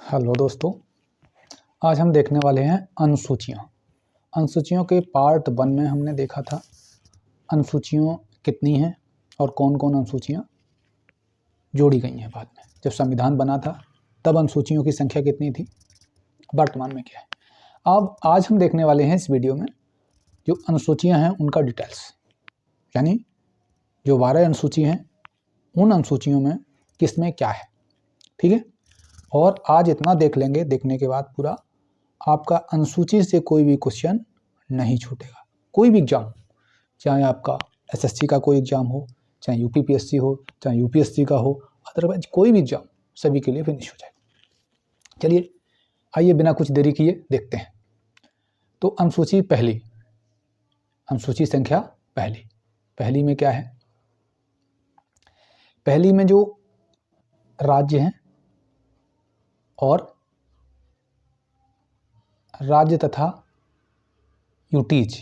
Hello दोस्तों, आज हम देखने वाले हैं अनुसूचियाँ। अनुसूचियों के पार्ट 1 में हमने देखा था अनुसूचियाँ कितनी हैं और कौन कौन अनुसूचियाँ जोड़ी गई हैं। बाद में जब संविधान बना था तब अनुसूचियों की संख्या कितनी थी, वर्तमान में क्या है। अब आज हम देखने वाले हैं इस वीडियो में जो अनुसूचियाँ हैं उनका डिटेल्स, यानी जो 12 अनुसूची हैं उन अनुसूचियों में किस में क्या है, ठीक है। और आज इतना देख लेंगे, देखने के बाद पूरा आपका अनुसूची से कोई भी क्वेश्चन नहीं छूटेगा। कोई भी एग्जाम, चाहे आपका एसएससी का कोई एग्जाम हो, चाहे यूपीपीएससी हो, चाहे यूपीएससी का हो, अदरवाइज कोई भी एग्जाम सभी के लिए फिनिश हो जाएगा। चलिए आइए बिना कुछ देरी किए देखते हैं। तो अनुसूची पहली, अनुसूची संख्या पहली में क्या है। पहली में जो राज्य हैं और राज्य तथा यूटीज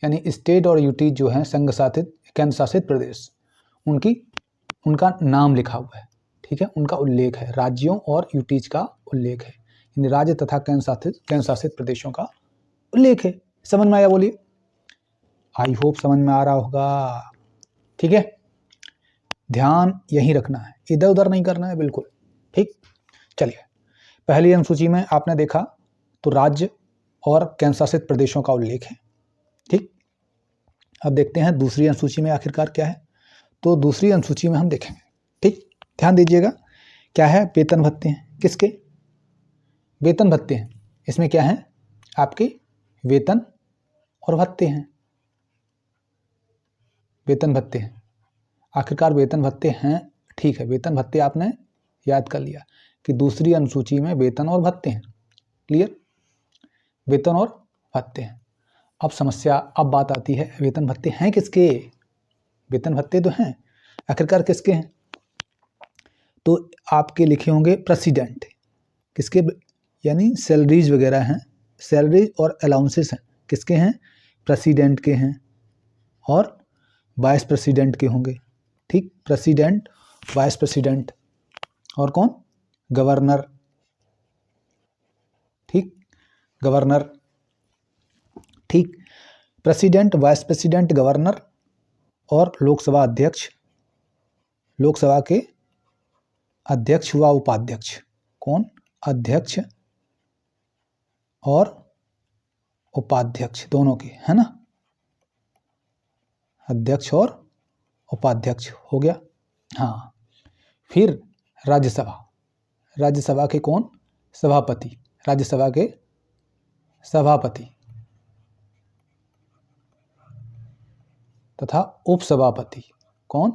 यानी स्टेट और यूटीज जो हैं संघ शासित केंद्र शासित प्रदेश, उनका नाम लिखा हुआ है, ठीक है। उनका उल्लेख है, राज्यों और यूटीज का उल्लेख है, यानी राज्य तथा केंद्र शासित प्रदेशों का उल्लेख है। समझ में आया? बोलिए। आई होप समझ में आ रहा होगा, ठीक है। ध्यान यहीं रखना है, इधर उधर नहीं करना है, बिल्कुल ठीक। चलिए, पहली अनुसूची में आपने देखा तो राज्य और केंद्र शासित प्रदेशों का उल्लेख है, ठीक। अब देखते हैं दूसरी अनुसूची में आखिरकार क्या है। तो दूसरी अनुसूची में हम देखेंगे, ठीक। ध्यान दीजिएगा, क्या है, वेतन भत्ते हैं। किसके? वेतन भत्ते हैं। इसमें क्या है, आपके वेतन और भत्ते हैं। वेतन भत्ते हैं, आखिरकार वेतन भत्ते हैं, ठीक है। वेतन भत्ते आपने याद कर लिया कि दूसरी अनुसूची में वेतन और भत्ते हैं। क्लियर? वेतन और भत्ते हैं। अब बात आती है, वेतन भत्ते हैं किसके? वेतन भत्ते तो हैं, आखिरकार किसके हैं? तो आपके लिखे होंगे प्रेसिडेंट। किसके? यानी सैलरीज वगैरह हैं, सैलरीज और अलाउंसेस हैं, किसके हैं? प्रेसिडेंट के हैं और वाइस प्रेसिडेंट के होंगे, ठीक। प्रेसिडेंट, वाइस प्रेसिडेंट और कौन? गवर्नर, ठीक। गवर्नर, ठीक। प्रेसिडेंट, वाइस प्रेसिडेंट, गवर्नर और लोकसभा अध्यक्ष, लोकसभा के अध्यक्ष व उपाध्यक्ष। कौन? अध्यक्ष और उपाध्यक्ष दोनों के, है ना। अध्यक्ष और उपाध्यक्ष हो गया। हाँ, फिर राज्यसभा, राज्यसभा के कौन? सभापति, राज्यसभा के सभापति तथा उपसभापति। कौन?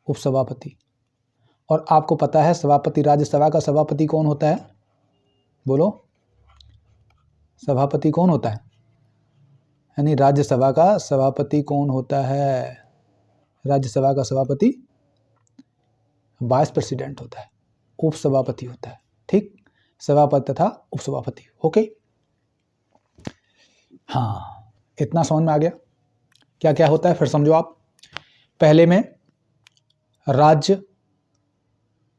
उपसभापति। और आपको पता है सभापति, राज्यसभा का सभापति कौन होता है? बोलो, सभापति कौन होता है? यानी राज्यसभा का सभापति कौन होता है? राज्यसभा का सभापति वाइस प्रेसिडेंट होता है, उपसभापति होता है, ठीक। सभापति तथा उपसभापति, ओके। हाँ, इतना समझ में आ गया क्या क्या होता है, फिर समझो आप। पहले में राज्य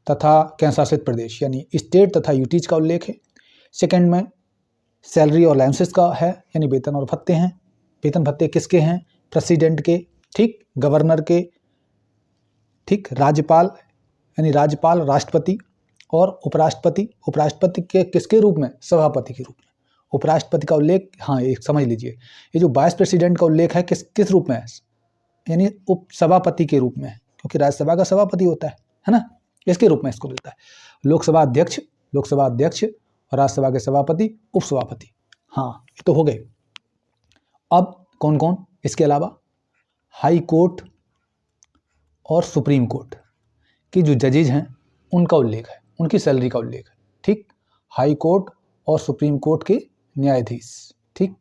तथा केंद्र शासित प्रदेश यानी स्टेट तथा यूटीज का उल्लेख है। सेकंड में सैलरी और अलाउंसेस का है, यानी वेतन और भत्ते हैं। वेतन भत्ते किसके हैं? प्रेसिडेंट के, ठीक। गवर्नर के, ठीक। राज्यपाल यानी राज्यपाल, राष्ट्रपति और उपराष्ट्रपति। उपराष्ट्रपति के किसके रूप में? सभापति के रूप में। उपराष्ट्रपति का उल्लेख, हाँ एक समझ लीजिए, ये जो वाइस प्रेसिडेंट का उल्लेख है किस रूप में है? यानी उपसभापति के रूप में है, क्योंकि राज्यसभा का सभापति होता है ना, इसके रूप में इसको मिलता है। लोकसभा अध्यक्ष, लोकसभा अध्यक्ष और राज्यसभा के सभापति, उपसभापति। हाँ, ये तो हो गए। अब कौन कौन? इसके अलावा हाई कोर्ट और सुप्रीम कोर्ट की जो जजेज हैं उनका उल्लेख है, उनकी सैलरी का उल्लेख है, ठीक। हाई कोर्ट और सुप्रीम कोर्ट के न्यायाधीश, ठीक।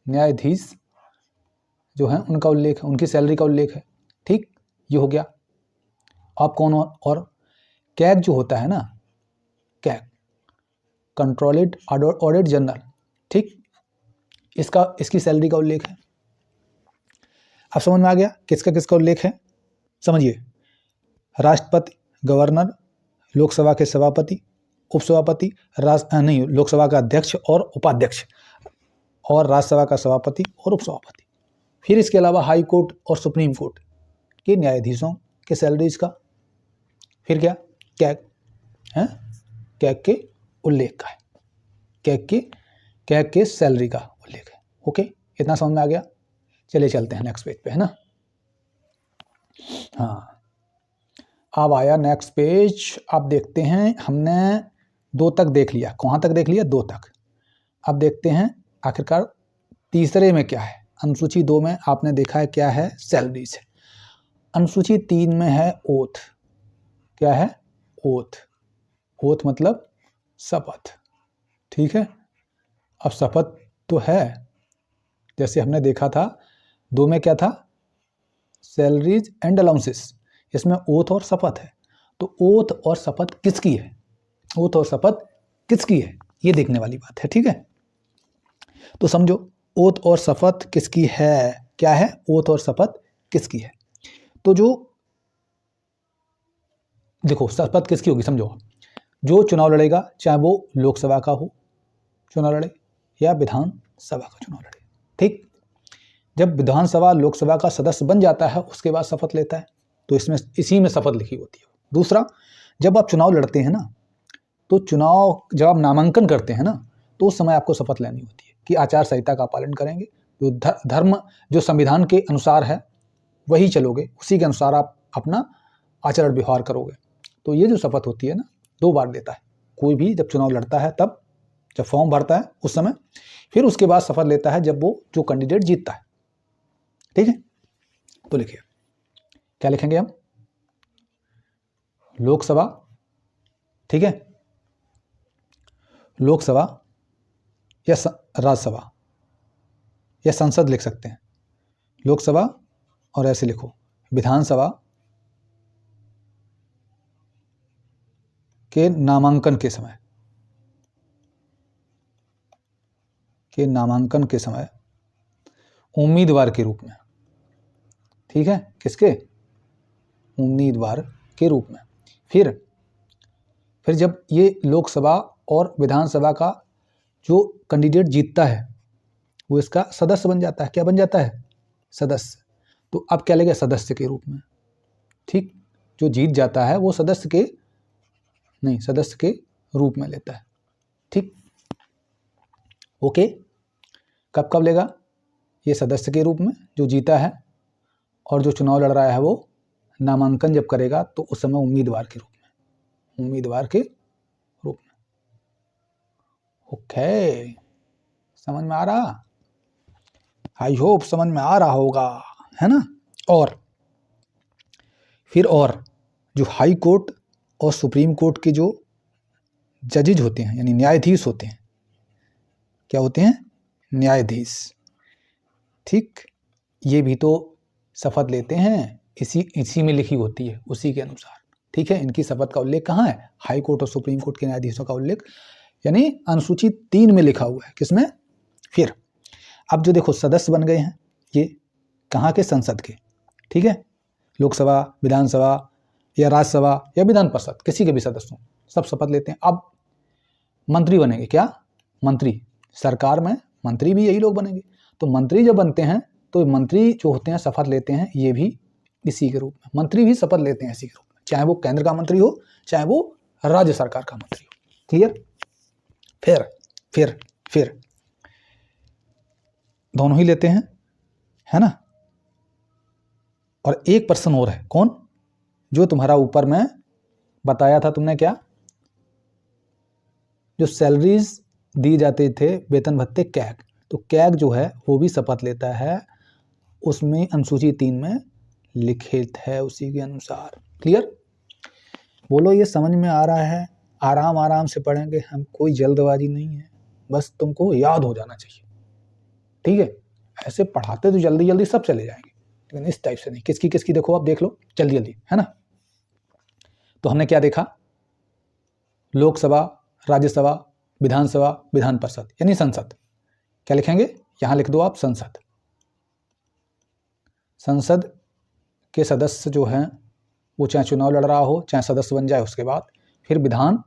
न्यायाधीश जो हैं उनका उल्लेख है, उनकी सैलरी का उल्लेख है, ठीक। ये हो गया। अब कौन? और कैग जो होता है ना, कैग, कंट्रोल्ड ऑडिट जनरल, ठीक। इसकी सैलरी का उल्लेख है। अब समझ में आ गया किसका किसका उल्लेख है? समझिए, राष्ट्रपति, गवर्नर, लोकसभा के सभापति, उपसभापति, नहीं, लोकसभा का अध्यक्ष और उपाध्यक्ष, और राज्यसभा का सभापति और उपसभापति। फिर इसके अलावा हाई कोर्ट और सुप्रीम कोर्ट के न्यायाधीशों के सैलरीज का, फिर क्या, कैग है, कैग के उल्लेख का है, कैग के सैलरी का उल्लेख है। ओके, इतना समझ में आ गया। चलिए चलते हैं नेक्स्ट पेज पे, है ना। हाँ, अब आया नेक्स्ट पेज। आप देखते हैं, हमने 2 तक देख लिया। कहाँ तक देख लिया? 2 तक। अब देखते हैं आखिरकार तीसरे में क्या है। अनुसूची 2 में आपने देखा है क्या है, सैलरीज है। अनुसूची 3 में है ओथ। क्या है? ओथ। ओथ मतलब शपथ, ठीक है। अब शपथ तो है, जैसे हमने देखा था 2 में क्या था, सैलरीज एंड अलाउंसेस, इसमें ओथ और शपथ है। तो ओथ और शपथ किसकी है, ओथ और शपथ किसकी है, ये देखने वाली बात है, ठीक है। तो समझो, ओथ और शपथ किसकी है, क्या है, ओथ और शपथ किसकी है। तो जो देखो, शपथ किसकी होगी, समझो, जो चुनाव लड़ेगा, चाहे वो लोकसभा का हो चुनाव लड़े या विधानसभा का चुनाव लड़े, ठीक। जब विधानसभा लोकसभा का सदस्य बन जाता है, उसके बाद शपथ लेता है, तो इसमें इसी में शपथ लिखी होती है। दूसरा, जब आप चुनाव लड़ते हैं ना, तो चुनाव जब आप नामांकन करते हैं ना, तो उस समय आपको शपथ लेनी होती है कि आचार संहिता का पालन करेंगे, जो धर्म जो संविधान के अनुसार है वही चलोगे, उसी के अनुसार आप अपना आचरण व्यवहार करोगे। तो ये जो शपथ होती है ना, 2 बार देता है कोई भी, जब चुनाव लड़ता है तब, जब फॉर्म भरता है उस समय, फिर उसके बाद शपथ लेता है जब वो जो कैंडिडेट जीतता है, ठीक है। तो लिखिए, क्या लिखेंगे हम, लोकसभा, ठीक है, लोकसभा या राज्यसभा या संसद लिख सकते हैं, लोकसभा, और ऐसे लिखो, विधानसभा के नामांकन के समय उम्मीदवार के रूप में, ठीक है, किसके, उम्मीदवार के रूप में। फिर जब ये लोकसभा और विधानसभा का जो कैंडिडेट जीतता है, वो इसका सदस्य बन जाता है। क्या बन जाता है, सदस्य। तो अब क्या लेगा, सदस्य के रूप में, ठीक। जो जीत जाता है वो सदस्य के रूप में लेता है, ठीक। ओके, कब कब लेगा, ये सदस्य के रूप में जो जीता है, और जो चुनाव लड़ रहा है वो नामांकन जब करेगा तो उस समय उम्मीदवार के रूप में। ओके, समझ में आ रहा, आई होप समझ में आ रहा होगा, है ना। और जो हाई कोर्ट और सुप्रीम कोर्ट के जो जजेज होते हैं, यानी न्यायाधीश होते हैं, क्या होते हैं, न्यायाधीश, ठीक। ये भी तो शपथ लेते हैं, इसी में लिखी होती है, उसी के अनुसार, ठीक है। इनकी शपथ का उल्लेख कहाँ है, हाई कोर्ट और सुप्रीम कोर्ट के न्यायाधीशों का उल्लेख यानी अनुसूची 3 में लिखा हुआ है। किसमें, फिर अब जो देखो सदस्य बन गए हैं, ये कहाँ के, संसद के, ठीक है, लोकसभा, विधानसभा या राज्यसभा या विधान परिषद, किसी के भी सदस्य सब शपथ लेते हैं। अब मंत्री बनेंगे, क्या, मंत्री, सरकार में मंत्री भी यही लोग बनेंगे। तो मंत्री जब बनते हैं तो मंत्री जो होते हैं शपथ लेते हैं, ये भी इसी के रूप में, मंत्री भी शपथ लेते हैं इसी के रूप में, चाहे वो केंद्र का मंत्री हो, चाहे वो राज्य सरकार का मंत्री हो, क्लियर। फिर दोनों ही लेते हैं, है ना। और एक पर्सन और है, कौन, जो तुम्हारा ऊपर में बताया था तुमने, क्या, जो सैलरीज दी जाते थे, वेतन भत्ते, कैग। तो कैग जो है वो भी शपथ लेता है, उसमें अनुसूची 3 में लिखित है, उसी के अनुसार, क्लियर। बोलो ये समझ में आ रहा है, आराम से पढ़ेंगे हम, कोई जल्दबाजी नहीं है, बस तुमको याद हो जाना चाहिए, ठीक है। ऐसे पढ़ाते तो जल्दी जल्दी सब चले जाएंगे, लेकिन इस टाइप से नहीं, किसकी देखो, आप देख लो जल्दी जल्दी, है ना। तो हमने क्या देखा, लोकसभा, राज्यसभा, विधानसभा, विधान परिषद यानी संसद। क्या लिखेंगे, यहां लिख दो आप, संसद के सदस्य जो हैं वो चाहे चुनाव लड़ रहा हो, चाहे सदस्य बन जाए उसके बाद, फिर विधान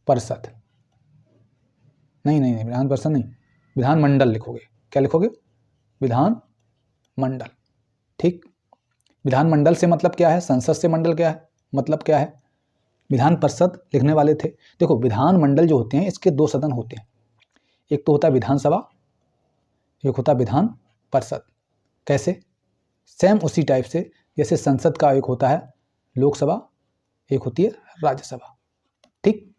परिषद, नहीं नहीं नहीं, विधान परिषद नहीं, विधानमंडल लिखोगे। क्या लिखोगे? विधानमंडल। ठीक, विधानमंडल से मतलब क्या है, संसद से मंडल क्या है, मतलब क्या है, विधान परिषद लिखने वाले थे। देखो विधानमंडल जो होते हैं इसके दो सदन होते हैं, एक तो होता है विधानसभा, एक होता है विधान परिषद। कैसे? सेम उसी टाइप से जैसे संसद का एक होता है लोकसभा, एक होती है राज्यसभा। ठीक,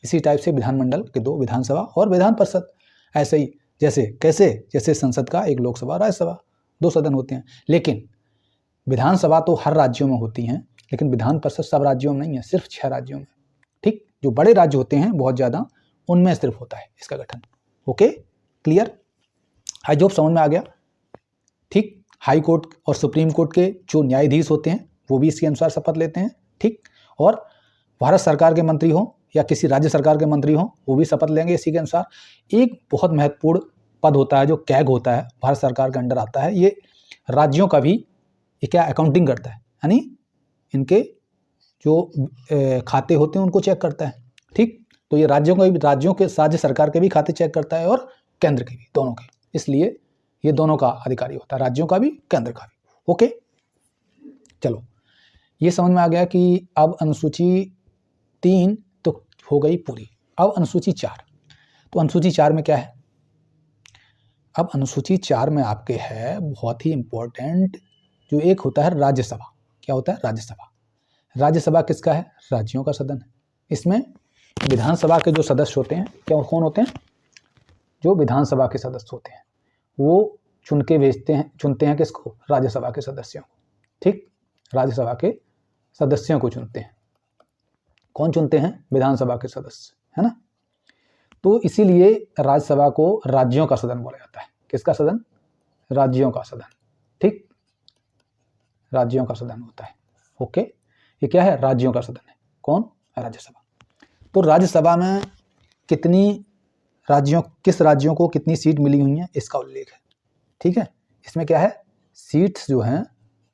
इसी टाइप से विधानमंडल के दो, विधानसभा और विधान परिषद। ऐसे ही जैसे कैसे, जैसे संसद का एक लोकसभा राज्यसभा, दो सदन होते हैं। लेकिन विधानसभा तो हर राज्यों में होती हैं, लेकिन विधान परिषद सब राज्यों में नहीं है, सिर्फ 6 राज्यों में। ठीक, जो बड़े राज्य होते हैं बहुत ज़्यादा, उनमें सिर्फ होता है इसका गठन। Okay, clear? आई होप समझ में आ गया। ठीक, हाई कोर्ट और सुप्रीम कोर्ट के जो न्यायाधीश होते हैं वो भी इसके अनुसार शपथ लेते हैं। ठीक, और भारत सरकार के मंत्री हों या किसी राज्य सरकार के मंत्री हों वो भी शपथ लेंगे इसी के अनुसार। एक बहुत महत्वपूर्ण पद होता है जो कैग होता है, भारत सरकार के अंडर आता है। ये राज्यों का भी ये क्या अकाउंटिंग करता है, यानी इनके जो खाते होते हैं उनको चेक करता है। ठीक, तो ये राज्यों का भी, राज्यों के राज्य सरकार के भी खाते चेक करता है और केंद्र के भी, दोनों के। इसलिए ये दोनों का अधिकारी होता है, राज्यों का भी केंद्र का भी। ओके, चलो ये समझ में आ गया कि अब अनुसूची 3 तो हो गई पूरी। अब अनुसूची 4, तो अनुसूची 4 में क्या है? अब अनुसूची 4 में आपके है बहुत ही इंपॉर्टेंट, जो एक होता है राज्यसभा। क्या होता है? राज्यसभा। राज्यसभा किसका है? राज्यों का सदन है। इसमें विधानसभा के जो सदस्य होते हैं, क्या कौन होते हैं? जो विधानसभा के सदस्य होते हैं वो चुन के भेजते हैं, चुनते हैं किसको? राज्यसभा के सदस्यों को। ठीक, राज्यसभा के सदस्यों को चुनते हैं। कौन चुनते हैं? विधानसभा के सदस्य, है ना। तो इसीलिए राज्यसभा को राज्यों का सदन बोला जाता है। किसका सदन? राज्यों का सदन। ठीक, राज्यों का सदन होता है। ओके, ये क्या है? राज्यों का सदन है। कौन? राज्यसभा। तो राज्यसभा में कितनी राज्यों, किस राज्यों को कितनी सीट मिली हुई है इसका उल्लेख है। ठीक है, इसमें क्या है? सीट्स जो हैं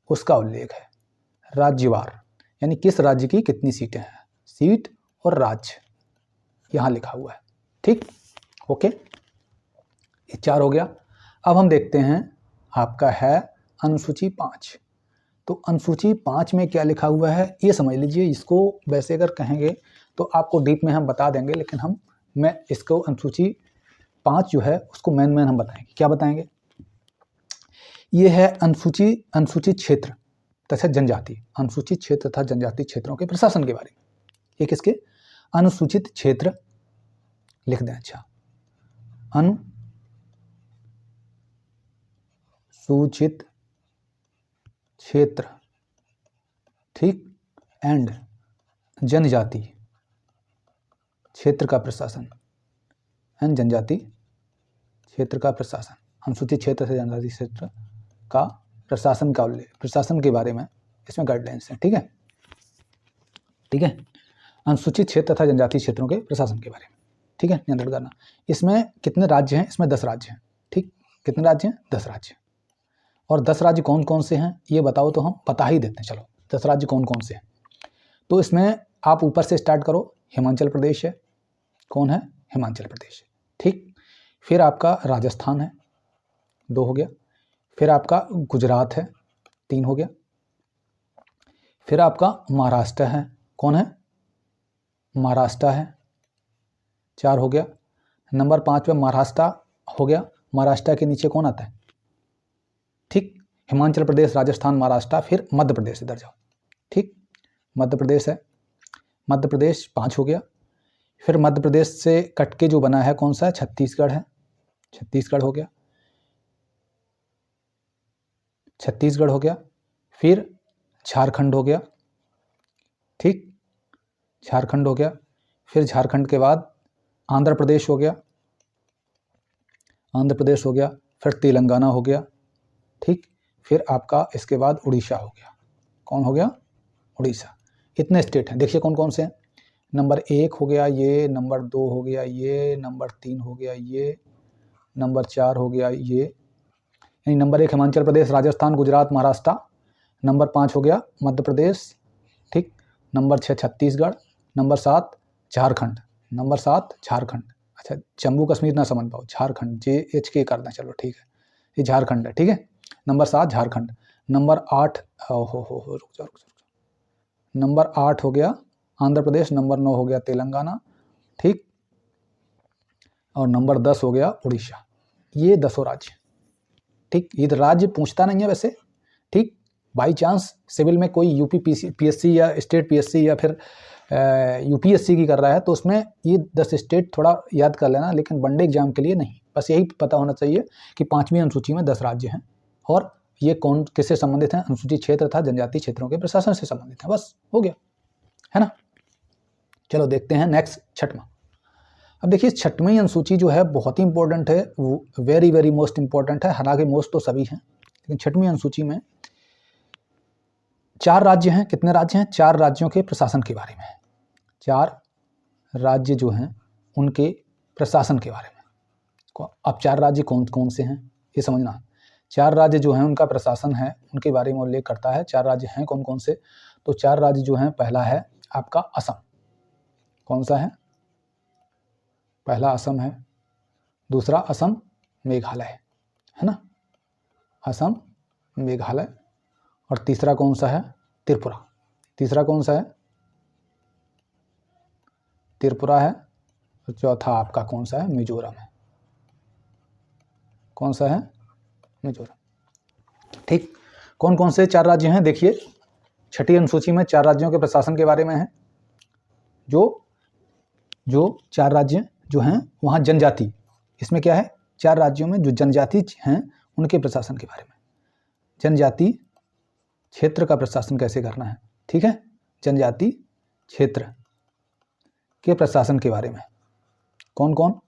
उसका उल्लेख है राज्यवार, यानी किस राज्य की कितनी सीटें हैं, सीट और राज्य यहाँ लिखा हुआ है। ठीक, ओके, ये 4 हो गया। अब हम देखते हैं आपका है अनुसूची 5। तो अनुसूची 5 में क्या लिखा हुआ है ये समझ लीजिए। इसको वैसे अगर कहेंगे तो आपको डीप में हम बता देंगे, लेकिन मैं इसको अनुसूची 5 जो है उसको मेन हम बताएंगे। क्या बताएंगे? ये है अनुसूचित क्षेत्र तथा जनजाति, अनुसूचित क्षेत्र तथा जनजाति क्षेत्रों के प्रशासन के बारे में। ये किसके? अनुसूचित क्षेत्र लिख दें। अच्छा, अनुसूचित क्षेत्र, ठीक, एंड जनजाति क्षेत्र का प्रशासन, एंड जनजाति क्षेत्र का प्रशासन। अनुसूचित क्षेत्र से जनजाति क्षेत्र का प्रशासन का उल्लेख, प्रशासन के बारे में इसमें गाइडलाइंस है। ठीक है, ठीक है, अनुसूचित क्षेत्र तथा जनजाति क्षेत्रों के प्रशासन के बारे में। ठीक है, नियंत्रण करना। इसमें कितने राज्य हैं? इसमें 10 राज्य हैं। ठीक, कितने राज्य हैं? 10 राज्य। और 10 राज्य कौन कौन से हैं ये बताओ तो हम बता ही देते हैं। चलो 10 राज्य कौन कौन से हैं। तो इसमें आप ऊपर से स्टार्ट करो। हिमाचल प्रदेश है। कौन है? हिमाचल प्रदेश। ठीक, फिर आपका राजस्थान है, 2 हो गया। फिर आपका गुजरात है, 3 हो गया। फिर आपका महाराष्ट्र है। कौन है? महाराष्ट्र है, 4 हो गया। नंबर 5 पे महाराष्ट्र हो गया। महाराष्ट्र के नीचे कौन आता है? ठीक, हिमाचल प्रदेश, राजस्थान, महाराष्ट्र, फिर मध्य प्रदेश। इधर जाओ। ठीक, मध्य प्रदेश है, मध्य प्रदेश 5 हो गया। फिर मध्य प्रदेश से कट के जो बना है कौन सा है? छत्तीसगढ़ है, छत्तीसगढ़ हो गया, छत्तीसगढ़ हो गया। फिर झारखंड हो गया। ठीक, झारखंड हो गया। फिर झारखंड के बाद आंध्र प्रदेश हो गया, आंध्र प्रदेश हो गया। फिर तेलंगाना हो गया। ठीक, फिर आपका इसके बाद उड़ीसा हो गया। कौन हो गया? उड़ीसा। इतने स्टेट हैं। देखिए कौन कौन से हैं। नंबर 1 हो गया ये, नंबर 2 हो गया ये, नंबर 3 हो गया ये, नंबर 4 हो गया ये, यानी नंबर 1 हिमाचल प्रदेश, राजस्थान, गुजरात, महाराष्ट्र। नंबर 5 हो गया मध्य प्रदेश। ठीक, number 6 Chhattisgarh, number 7 Jharkhand, number 7 Jharkhand. अच्छा, जम्मू कश्मीर ना समझ पाओ, झारखंड JHK करना, चलो ठीक है, ये झारखंड है, ठीक है। नंबर 7 झारखंड। नंबर 8 हो रुक जाओ। नंबर 8 हो गया आंध्र प्रदेश, नंबर 9 हो गया तेलंगाना, ठीक, और नंबर 10 हो गया उड़ीसा। ये 10 राज्य, ठीक। ये राज्य पूछता नहीं है वैसे, ठीक। बाई चांस सिविल में कोई यूपी PSC या स्टेट PSC या फिर UPSC की कर रहा है तो उसमें ये 10 स्टेट थोड़ा याद कर लेना, लेकिन वनडे एग्जाम के लिए नहीं। बस यही पता होना चाहिए कि 5वीं अनुसूची में 10 राज्य हैं और ये कौन किससे संबंधित हैं, अनुसूचित क्षेत्र तथा जनजातीय क्षेत्रों के प्रशासन से संबंधित है। बस हो गया, है ना। चलो देखते हैं नेक्स्ट, छठवां। अब देखिए, छठवीं अनुसूची जो है बहुत ही इंपॉर्टेंट है, वेरी वेरी मोस्ट इंपॉर्टेंट है। हालांकि मोस्ट तो सभी हैं, लेकिन छठवीं अनुसूची में 4 राज्य हैं। कितने राज्य हैं? 4 राज्यों के प्रशासन के बारे में है। 4 राज्य जो हैं उनके प्रशासन के बारे में। अब 4 राज्य कौन कौन से हैं ये समझना। 4 राज्य जो हैं उनका प्रशासन है, उनके बारे में उल्लेख करता है। 4 राज्य हैं कौन कौन से? तो 4 राज्य जो हैं, पहला है आपका असम। कौन सा है? पहला असम है, दूसरा असम मेघालय है ना, असम मेघालय। और तीसरा कौन सा है? त्रिपुरा। तीसरा कौन सा है? त्रिपुरा है। और चौथा आपका कौन सा है? मिजोरम है। कौन सा है? मिजोरम, ठीक। कौन कौन से 4 राज्य हैं? देखिए, छठी अनुसूची में 4 राज्यों के प्रशासन के बारे में है। जो 4 राज्य जो हैं वहाँ जनजाति, इसमें क्या है, 4 राज्यों में जो जनजाति हैं उनके प्रशासन के बारे में, जनजाति क्षेत्र का प्रशासन कैसे करना है, ठीक है, जनजाति क्षेत्र के प्रशासन के बारे में। कौन कौन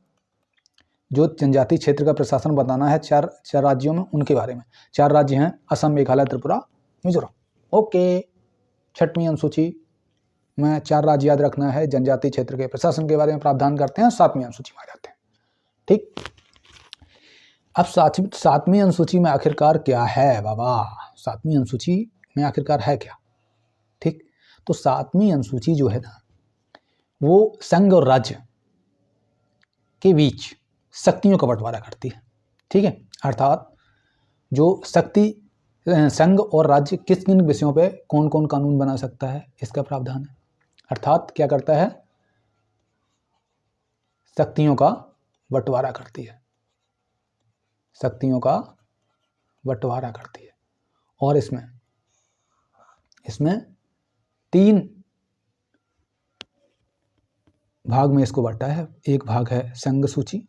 जो जनजाति क्षेत्र का प्रशासन बताना है 4 राज्यों में, उनके बारे में। 4 राज्य हैं असम, मेघालय, त्रिपुरा, मिजोरम। ओके, छठवीं अनुसूची में 4 राज्य याद रखना है, जनजाति क्षेत्र के प्रशासन के बारे में प्रावधान करते हैं। 7वीं अनुसूची में आ जाते हैं, ठीक। अब 7वीं अनुसूची में आखिरकार क्या है बाबा? 7वीं अनुसूची में आखिरकार है क्या, ठीक। तो 7वीं अनुसूची जो है ना, वो संघ और राज्य के बीच शक्तियों का बंटवारा करती है, ठीक है। अर्थात जो शक्ति, संघ और राज्य किस किन विषयों पे कौन कौन कानून बना सकता है, इसका प्रावधान है। अर्थात क्या करता है? शक्तियों का बंटवारा करती है, शक्तियों का बंटवारा करती है। और इसमें 3 भाग में इसको बांटा है। एक भाग है संघ सूची,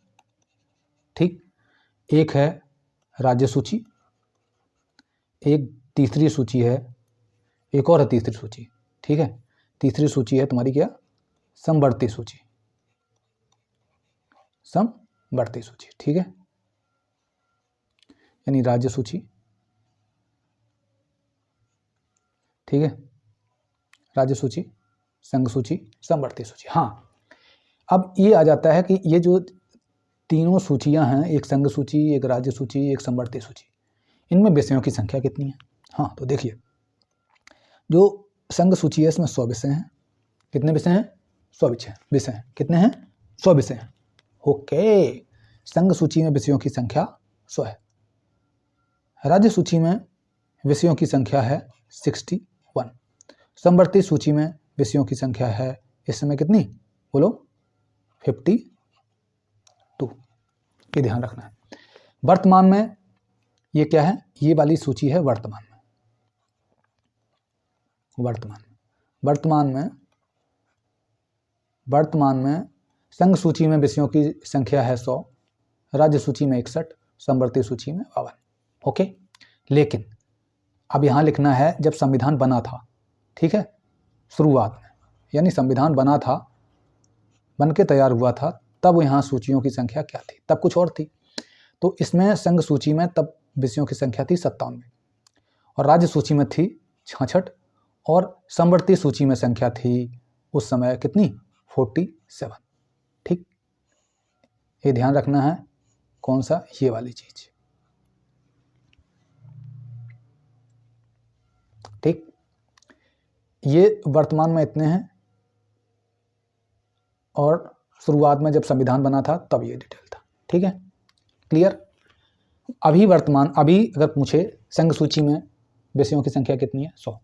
ठीक, एक है राज्य सूची, एक तीसरी सूची है, एक और है तीसरी सूची, ठीक है। तीसरी सूची है तुम्हारी क्या? समवर्ती सूची, समवर्ती सूची, ठीक है। यानी राज्य सूची, ठीक है, राज्य सूची, संघ सूची, समवर्ती सूची। हाँ, अब ये आ जाता है कि ये जो तीनों सूचियां हैं, एक संघ सूची, एक राज्य सूची, एक समवर्ती सूची, इनमें विषयों की संख्या कितनी है? हाँ, तो देखिए, जो संघ सूची है इसमें 100 विषय हैं। कितने विषय हैं? 100 विषय हैं। कितने हैं? 100 विषय हैं। ओके, संघ सूची में विषयों की संख्या 100 है। राज्य सूची में विषयों की संख्या है 61। समवर्ती सूची में विषयों की संख्या है इस समय कितनी? बोलो, 52। ये ध्यान रखना है। वर्तमान में ये क्या है? ये वाली सूची है वर्तमान में। वर्तमान में संघ सूची में विषयों की संख्या है 100, राज्य सूची में 61, समवर्ती सूची में 52। ओके, लेकिन अब यहाँ लिखना है जब संविधान बना था, ठीक है, शुरुआत में, यानी संविधान बना था, बन के तैयार हुआ था, तब यहाँ सूचियों की संख्या क्या थी? तब कुछ और थी। तो इसमें संघ सूची में तब विषयों की संख्या थी 57 और राज्य सूची में थी 66 और समवर्ती सूची में संख्या थी उस समय कितनी? 47, ठीक। ये ध्यान रखना है। कौन सा? ये वाली चीज, ठीक। ये वर्तमान में इतने हैं और शुरुआत में जब संविधान बना था तब ये डिटेल था। ठीक है, क्लियर। अभी वर्तमान, अभी अगर पूछे संघ सूची में विषयों की संख्या कितनी है, 100।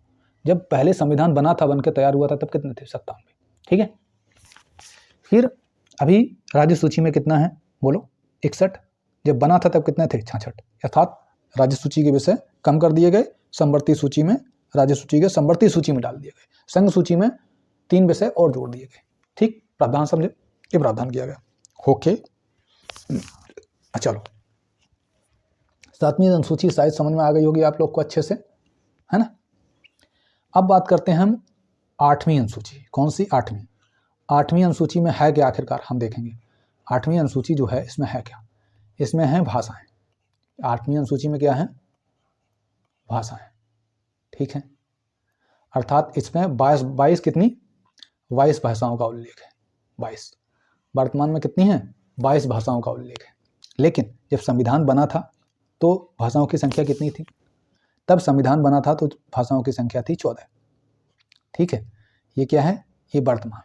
जब पहले संविधान बना था, बनकर तैयार हुआ था, तब कितने थे, 97। ठीक है, फिर अभी राज्य सूची में कितना है, बोलो, 61। जब बना था तब कितने थे, 66। अर्थात राज्य सूची के विषय कम कर दिए गए, संवर्ती सूची में, राज्य सूची के संवर्ती सूची में डाल दिए गए, संघ सूची में 3 विषय और जोड़ दिए गए। ठीक, प्रावधान समझे, ये प्रावधान किया गया। ओके, चलो 7वीं अनुसूची शायद समझ में आ गई होगी आप लोग को अच्छे से, है ना। अब बात करते हैं हम 8वीं अनुसूची। कौन सी, 8वीं। 8वीं अनुसूची में है क्या आखिरकार, हम देखेंगे। 8वीं अनुसूची जो है, इसमें है क्या, इसमें है भाषाएं। 8वीं अनुसूची में क्या है, भाषाएं। ठीक है, अर्थात इसमें 22 कितनी, 22 भाषाओं का उल्लेख है। 22, वर्तमान में कितनी है, 22 भाषाओं का उल्लेख है। लेकिन जब संविधान बना था तो भाषाओं की संख्या कितनी थी, तब संविधान बना था तो भाषाओं की संख्या थी 14। ठीक है, ये क्या है, ये वर्तमान,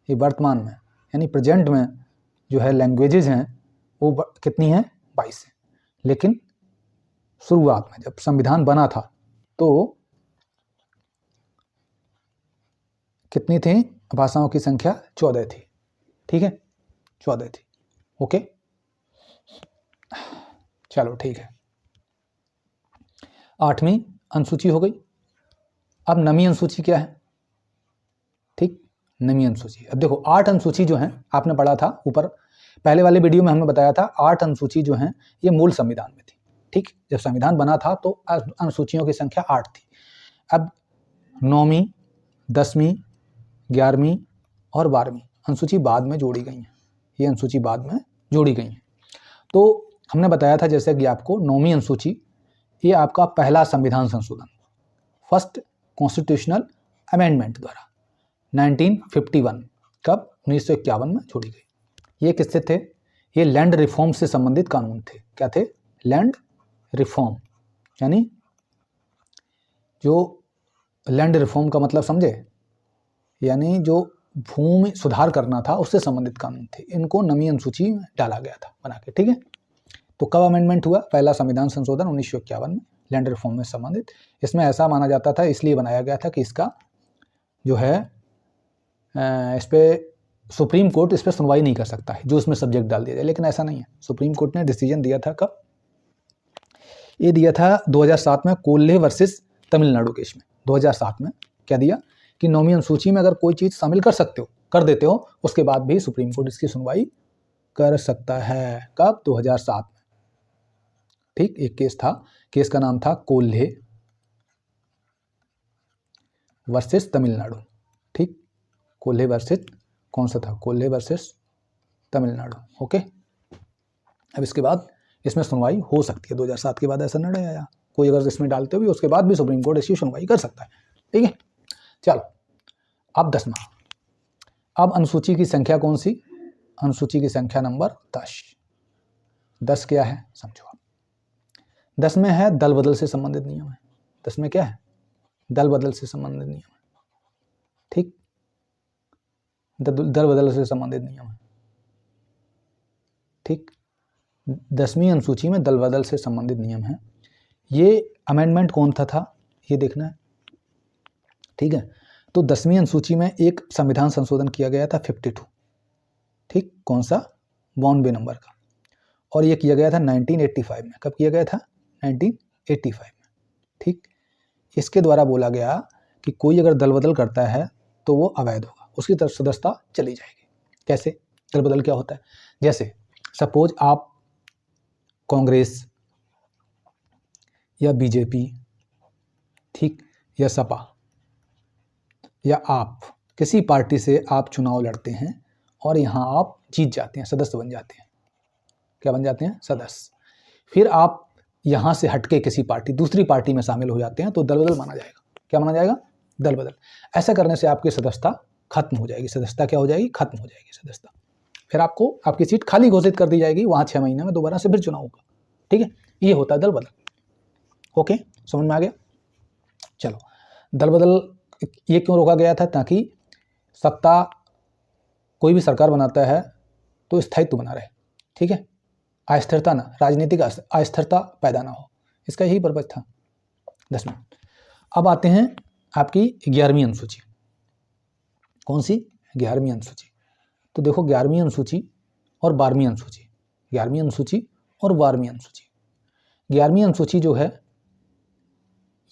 ये वर्तमान में यानी प्रेजेंट में जो है लैंग्वेजेज हैं वो कितनी है, 22 है। लेकिन शुरुआत में जब संविधान बना था तो कितनी थी भाषाओं की संख्या, 14 थी। ठीक है, 14 थी। ओके, चलो ठीक है, 8वीं अनुसूची हो गई। अब 9वीं अनुसूची क्या है, ठीक, 9वीं अनुसूची। अब देखो 8 अनुसूची जो है, आपने पढ़ा था ऊपर पहले वाले वीडियो में, हमने बताया था 8 अनुसूची जो है ये मूल संविधान में थी। ठीक, जब संविधान बना था तो अनुसूचियों की संख्या 8 थी। अब 9वीं, 10वीं, 11वीं और 12वीं अनुसूची बाद में जोड़ी गई हैं। ये अनुसूची बाद में जोड़ी गई हैं। तो हमने बताया था जैसे कि आपको 9वीं अनुसूची ये आपका पहला संविधान संशोधन, फर्स्ट कॉन्स्टिट्यूशनल अमेंडमेंट द्वारा 1951, कब, 1951 में जोड़ी गई। ये किससे थे, ये लैंड रिफॉर्म से संबंधित कानून थे। क्या थे, लैंड रिफॉर्म, यानी जो लैंड रिफॉर्म का मतलब समझे, यानी जो भूमि सुधार करना था उससे संबंधित कानून थे। इनको 9वीं अनुसूची में डाला गया था बना के। ठीक है, तो कब अमेंडमेंट हुआ, पहला संविधान संशोधन 1951 में, लैंड रिफॉर्म में संबंधित। इसमें ऐसा माना जाता था, इसलिए बनाया गया था कि इसका जो है इस पर सुप्रीम कोर्ट इस पर सुनवाई नहीं कर सकता है, जो इसमें सब्जेक्ट डाल दिया जाए। लेकिन ऐसा नहीं है, सुप्रीम कोर्ट ने डिसीजन दिया था कब, ये दिया था 2007 में कोल्हे वर्सेस तमिलनाडु केस में। 2007 में क्या दिया कि 9वीं अनुसूची में अगर कोई चीज़ शामिल कर सकते हो, कर देते हो, उसके बाद भी सुप्रीम कोर्ट इसकी सुनवाई कर सकता है। कब, 2007 में। ठीक, एक केस था, केस का नाम था कोल्हे वर्सेस तमिलनाडु। ठीक, कोल्हे वर्सेस, कौन सा था, कोल्हे वर्सेस तमिलनाडु। ओके, अब इसके बाद इसमें सुनवाई हो सकती है। 2007 के बाद ऐसा निर्णय आया, कोई अगर इसमें डालते हो भी उसके बाद भी सुप्रीम कोर्ट इसकी सुनवाई कर सकता है। ठीक है, चलो अब 10वां। अब अनुसूची की संख्या कौन सी, अनुसूची की संख्या नंबर 10। 10 क्या है समझो आप। 10 में है दल बदल से संबंधित नियम है। 10 में क्या है, दल बदल से संबंधित नियम है। ठीक, दल बदल से संबंधित नियम है। ठीक, 10वीं अनुसूची में दल बदल से संबंधित नियम है। ये अमेंडमेंट कौन था ये देखना है। ठीक है, तो 10वीं अनुसूची में एक संविधान संशोधन किया गया था 52। ठीक, कौन सा, 92 नंबर का, और ये किया गया था 1985 में। कब किया गया था, 1985 में। ठीक, इसके द्वारा बोला गया कि कोई अगर दल बदल करता है तो वो अवैध होगा, उसकी तरफ सदस्यता चली जाएगी। कैसे, दल बदल क्या होता है, जैसे सपोज आप कांग्रेस या बीजेपी, ठीक, या सपा, या आप किसी पार्टी से आप चुनाव लड़ते हैं और यहाँ आप जीत जाते हैं, सदस्य बन जाते हैं। क्या बन जाते हैं, सदस्य। फिर आप यहाँ से हटके किसी पार्टी, दूसरी पार्टी में शामिल हो जाते हैं तो दल बदल माना जाएगा। क्या माना जाएगा, दल बदल। ऐसा करने से आपकी सदस्यता खत्म हो जाएगी। सदस्यता क्या हो जाएगी, खत्म हो जाएगी सदस्यता। फिर आपको आपकी सीट खाली घोषित कर दी जाएगी, वहाँ 6 महीने में दोबारा से फिर चुनाव होगा। ठीक है, ये होता है दल बदल। ओके, समझ में आ गया। चलो, दल बदल ये क्यों रोका गया था, ताकि सत्ता कोई भी सरकार बनाता है तो स्थायित्व बना रहे, ठीक है, अस्थिरता ना, राजनीतिक अस्थिरता पैदा ना हो, इसका यही पर्पज था। 10 मिनट। अब आते हैं आपकी 11वीं अनुसूची। कौन सी? 11वीं अनुसूची। तो देखो 11वीं अनुसूची और 12वीं अनुसूची, 11वीं अनुसूची और 12वीं अनुसूची। 11वीं अनुसूची जो है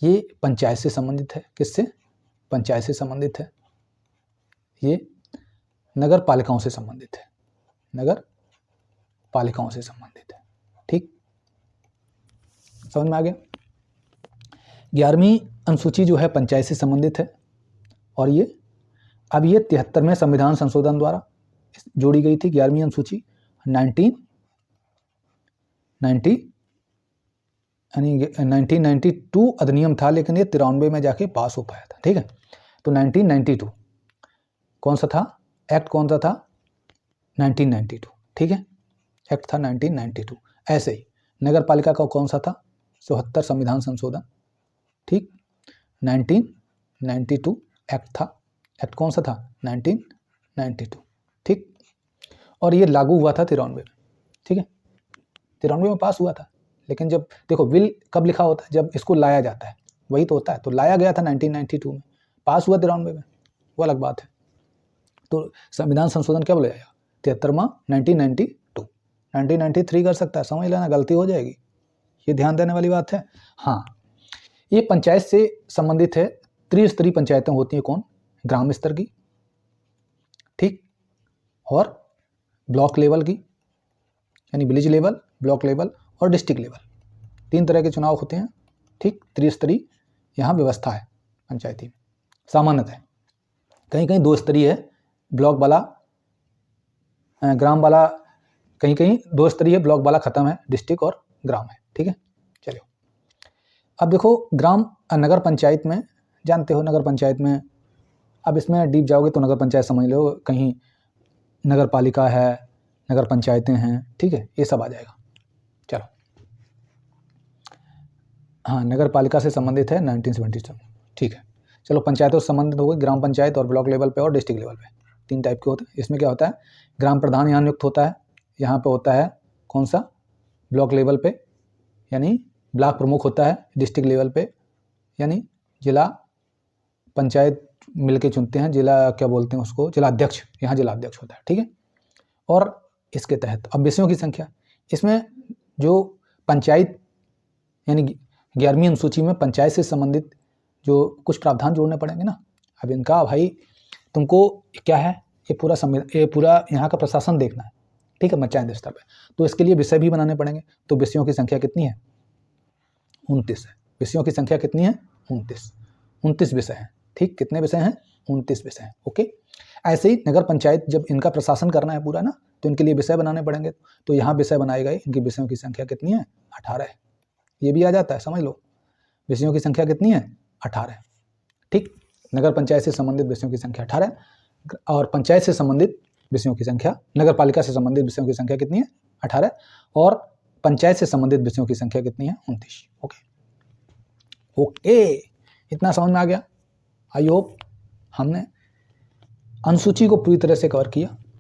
ये पंचायत से संबंधित है। किससे? पंचायत से संबंधित है। ये नगर पालिकाओं से संबंधित है, नगर पालिकाओं से संबंधित है, ठीक, समझ में आ गया। 11वीं अनुसूची जो है पंचायत से संबंधित है और ये अब ये 73वें संविधान संशोधन द्वारा जोड़ी गई थी। 11वीं अनुसूची 1992 अधिनियम था, लेकिन ये 93 में जाके पास हो पाया था, ठीक है। तो 1992 कौन सा था? एक्ट कौन सा था? 1992, ठीक है, एक्ट था 1992। ऐसे ही नगर पालिका का कौन सा था? 74 संविधान संशोधन, ठीक, 1992 एक्ट था। एक्ट कौन सा था? 1992, ठीक। और ये लागू हुआ था 93 में, ठीक है, 93 में पास हुआ था। लेकिन जब देखो विल कब लिखा होता है? जब इसको लाया जाता है, वही तो होता है। तो लाया गया था 1992 में, पास हुआ 93 में, वो अलग बात है। तो संविधान संशोधन क्या बोला जाएगा? 73वां 1992, 1993 कर सकता है, समझ लेना, गलती हो जाएगी, ये ध्यान देने वाली बात है। हाँ, ये पंचायत से संबंधित है। त्रिस्तरीय पंचायतें होती हैं कौन? ग्राम स्तर की, ठीक, और ब्लॉक लेवल की, यानी विलेज लेवल, ब्लॉक लेवल और डिस्ट्रिक्ट लेवल, 3 तरह के चुनाव होते हैं, ठीक। त्रिस्तरीय यहाँ व्यवस्था है पंचायती में, सामान्यतः कहीं कहीं 2 स्तरीय है, ब्लॉक वाला, ग्राम वाला, कहीं कहीं 2 स्तरीय, ब्लॉक वाला खत्म है, डिस्ट्रिक्ट और ग्राम है, ठीक है। चलिए अब देखो ग्राम नगर पंचायत में, जानते हो नगर पंचायत में, अब इसमें डीप जाओगे तो नगर पंचायत समझ लो, कहीं नगर पालिका है, नगर पंचायतें हैं, ठीक है, ये सब आ जाएगा। चलो, हाँ, नगर पालिका से संबंधित है 1977, ठीक है। चलो, पंचायतों से संबंधित हो गई, ग्राम पंचायत और ब्लॉक लेवल पे और डिस्ट्रिक्ट लेवल पे, 3 टाइप के होते हैं। इसमें क्या होता है? ग्राम प्रधान यहाँ नियुक्त होता है, यहाँ पे होता है कौन सा? ब्लॉक लेवल पे, यानी ब्लॉक प्रमुख होता है, डिस्ट्रिक्ट लेवल पे यानी जिला पंचायत मिलके चुनते हैं, जिला क्या बोलते हैं उसको? जिला अध्यक्ष, यहाँ जिला अध्यक्ष होता है, ठीक है। और इसके तहत अब विषयों की संख्या, इसमें जो पंचायत यानी 11वीं अनुसूची में पंचायत से संबंधित जो कुछ प्रावधान जोड़ने पड़ेंगे ना। अब इनका भाई तुमको क्या है, ये पूरा यहाँ का प्रशासन देखना है, ठीक है, पंचायत स्तर पे, तो इसके लिए विषय भी बनाने पड़ेंगे। तो विषयों की संख्या कितनी है? 29 है। विषयों की संख्या कितनी है? 29 विषय हैं, ठीक। कितने विषय हैं? 29 विषय हैं, ओके। ऐसे ही नगर पंचायत जब इनका प्रशासन करना है पूरा ना, तो इनके लिए विषय बनाने पड़ेंगे। तो यहाँ विषय बनाए गए, इनकी विषयों की संख्या कितनी है? 18 है। ये भी आ जाता है, समझ लो, विषयों की संख्या कितनी है? 18, ठीक। नगर पंचायत से संबंधित विषयों की संख्या 18 और पंचायत से संबंधित विषयों की संख्या, नगर पालिका से संबंधित विषयों की संख्या कितनी है? 18 और पंचायत से संबंधित विषयों की संख्या कितनी है? 29, ओके। इतना समझ में आ गया? आई होप हमने अनुसूची को पूरी तरह से कवर किया।